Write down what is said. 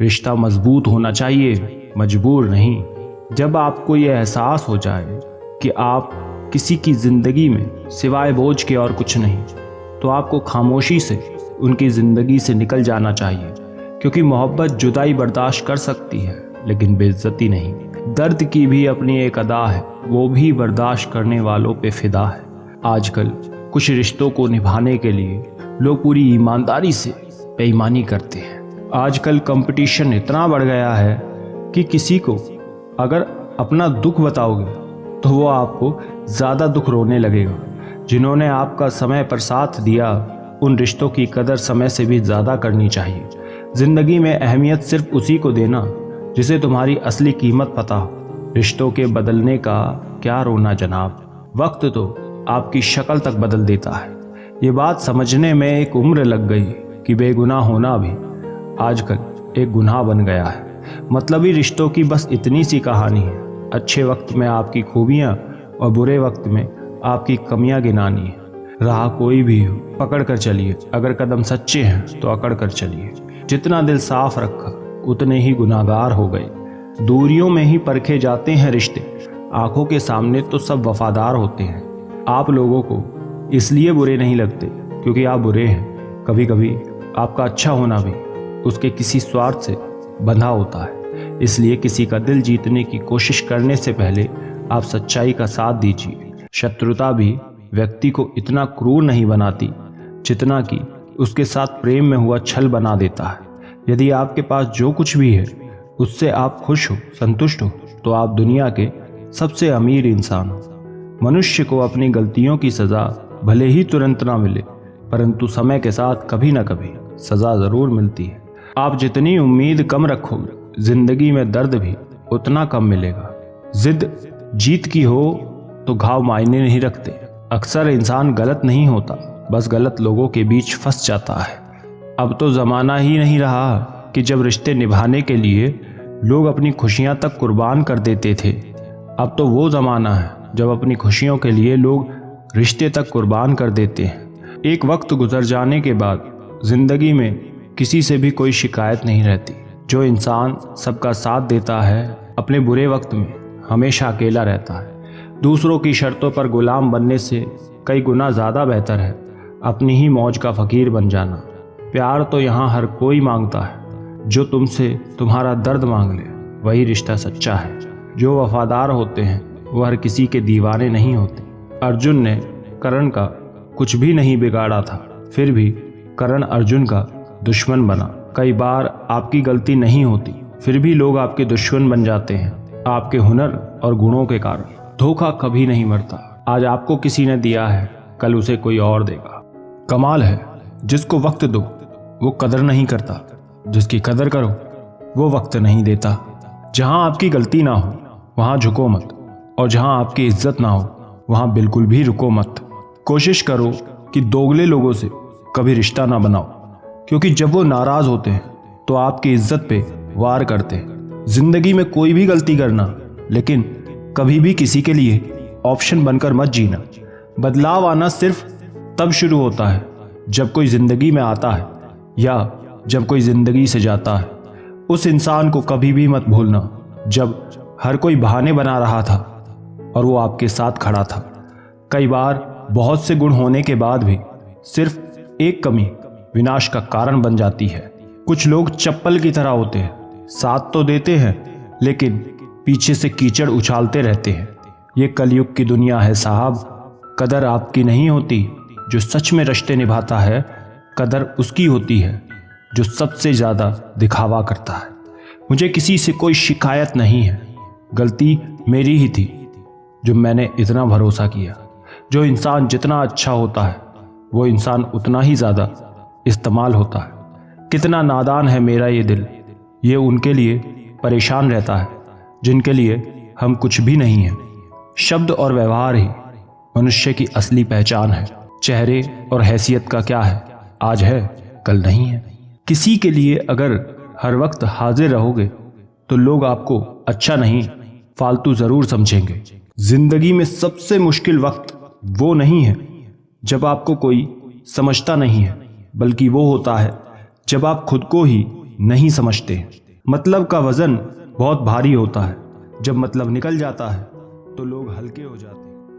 रिश्ता मजबूत होना चाहिए, मजबूर नहीं। जब आपको ये एहसास हो जाए कि आप किसी की ज़िंदगी में सिवाय बोझ के और कुछ नहीं, तो आपको खामोशी से उनकी ज़िंदगी से निकल जाना चाहिए, क्योंकि मोहब्बत जुदाई बर्दाश्त कर सकती है लेकिन बेइज्जती नहीं। दर्द की भी अपनी एक अदा है, वो भी बर्दाश्त करने वालों पे फिदा है। आजकल कुछ रिश्तों को निभाने के लिए लोग पूरी ईमानदारी से बेईमानी करते हैं। आजकल कंपटीशन इतना बढ़ गया है कि किसी को अगर अपना दुख बताओगे तो वो आपको ज़्यादा दुख रोने लगेगा। जिन्होंने आपका समय पर साथ दिया, उन रिश्तों की कदर समय से भी ज़्यादा करनी चाहिए। ज़िंदगी में अहमियत सिर्फ उसी को देना जिसे तुम्हारी असली कीमत पता हो। रिश्तों के बदलने का क्या रोना जनाब, वक्त तो आपकी शक्ल तक बदल देता है। ये बात समझने में एक उम्र लग गई कि बेगुनाह होना भी आजकल एक गुनाह बन गया है। मतलबी रिश्तों की बस इतनी सी कहानी है। अच्छे वक्त में आपकी खूबियाँ और बुरे वक्त में आपकी कमियां गिनानी है। राह कोई भी हो पकड़ कर चलिए, अगर कदम सच्चे हैं तो अकड़ कर चलिए। जितना दिल साफ रखा उतने ही गुनाहगार हो गए। दूरियों में ही परखे जाते हैं रिश्ते, आंखों के सामने तो सब वफादार होते हैं। आप लोगों को इसलिए बुरे नहीं लगते क्योंकि आप बुरे हैं। कभी कभी आपका अच्छा होना भी उसके किसी स्वार्थ से बंधा होता है। इसलिए किसी का दिल जीतने की कोशिश करने से पहले आप सच्चाई का साथ दीजिए। शत्रुता भी व्यक्ति को इतना क्रूर नहीं बनाती जितना कि उसके साथ प्रेम में हुआ छल बना देता है। यदि आपके पास जो कुछ भी है उससे आप खुश हो, संतुष्ट हो, तो आप दुनिया के सबसे अमीर इंसान हो। मनुष्य को अपनी गलतियों की सज़ा भले ही तुरंत ना मिले, परंतु समय के साथ कभी ना कभी सज़ा ज़रूर मिलती है। आप जितनी उम्मीद कम रखोगे, ज़िंदगी में दर्द भी उतना कम मिलेगा। जिद जीत की हो तो घाव मायने नहीं रखते। अक्सर इंसान गलत नहीं होता, बस गलत लोगों के बीच फंस जाता है। अब तो ज़माना ही नहीं रहा कि जब रिश्ते निभाने के लिए लोग अपनी खुशियां तक कुर्बान कर देते थे। अब तो वो ज़माना है जब अपनी खुशियों के लिए लोग रिश्ते तक कुर्बान कर देते हैं। एक वक्त गुजर जाने के बाद ज़िंदगी में किसी से भी कोई शिकायत नहीं रहती। जो इंसान सबका साथ देता है अपने बुरे वक्त में हमेशा अकेला रहता है। दूसरों की शर्तों पर गुलाम बनने से कई गुना ज़्यादा बेहतर है अपनी ही मौज का फ़कीर बन जाना। प्यार तो यहाँ हर कोई मांगता है, जो तुमसे तुम्हारा दर्द मांग ले वही रिश्ता सच्चा है। जो वफादार होते हैं वो हर किसी के दीवाने नहीं होते। अर्जुन ने कर्ण का कुछ भी नहीं बिगाड़ा था, फिर भी कर्ण अर्जुन का दुश्मन बना। कई बार आपकी गलती नहीं होती, फिर भी लोग आपके दुश्मन बन जाते हैं आपके हुनर और गुणों के कारण। धोखा कभी नहीं मरता। आज आपको किसी ने दिया है, कल उसे कोई और देगा। कमाल है जिसको वक्त दो वो कदर नहीं करता, जिसकी कदर करो वो वक्त नहीं देता। जहां आपकी गलती ना हो वहां झुको मत, और जहां आपकी इज्जत ना हो वहां बिल्कुल भी रुको मत। कोशिश करो कि दोगले लोगों से कभी रिश्ता ना बनाओ, क्योंकि जब वो नाराज होते हैं तो आपकी इज्जत पे वार करते हैं। जिंदगी में कोई भी गलती करना, लेकिन कभी भी किसी के लिए ऑप्शन बनकर मत जीना। बदलाव आना सिर्फ तब शुरू होता है जब कोई जिंदगी में आता है या जब कोई जिंदगी से जाता है। उस इंसान को कभी भी मत भूलना जब हर कोई बहाने बना रहा था और वो आपके साथ खड़ा था। कई बार बहुत से गुण होने के बाद भी सिर्फ एक कमी विनाश का कारण बन जाती है। कुछ लोग चप्पल की तरह होते हैं, साथ तो देते हैं लेकिन पीछे से कीचड़ उछालते रहते हैं। ये कलयुग की दुनिया है साहब। कदर आपकी नहीं होती जो सच में रिश्ते निभाता है, कदर उसकी होती है जो सबसे ज़्यादा दिखावा करता है। मुझे किसी से कोई शिकायत नहीं है, गलती मेरी ही थी जो मैंने इतना भरोसा किया। जो इंसान जितना अच्छा होता है वो इंसान उतना ही ज़्यादा इस्तेमाल होता है। कितना नादान है मेरा ये दिल, ये उनके लिए परेशान रहता है जिनके लिए हम कुछ भी नहीं हैं। शब्द और व्यवहार ही मनुष्य की असली पहचान है। चेहरे और हैसियत का क्या है, आज है कल नहीं है। किसी के लिए अगर हर वक्त हाजिर रहोगे तो लोग आपको अच्छा नहीं फालतू ज़रूर समझेंगे। जिंदगी में सबसे मुश्किल वक्त वो नहीं है जब आपको कोई समझता नहीं है, बल्कि वो होता है जब आप खुद को ही नहीं समझते। मतलब का वजन बहुत भारी होता है, जब मतलब निकल जाता है तो लोग हल्के हो जाते हैं।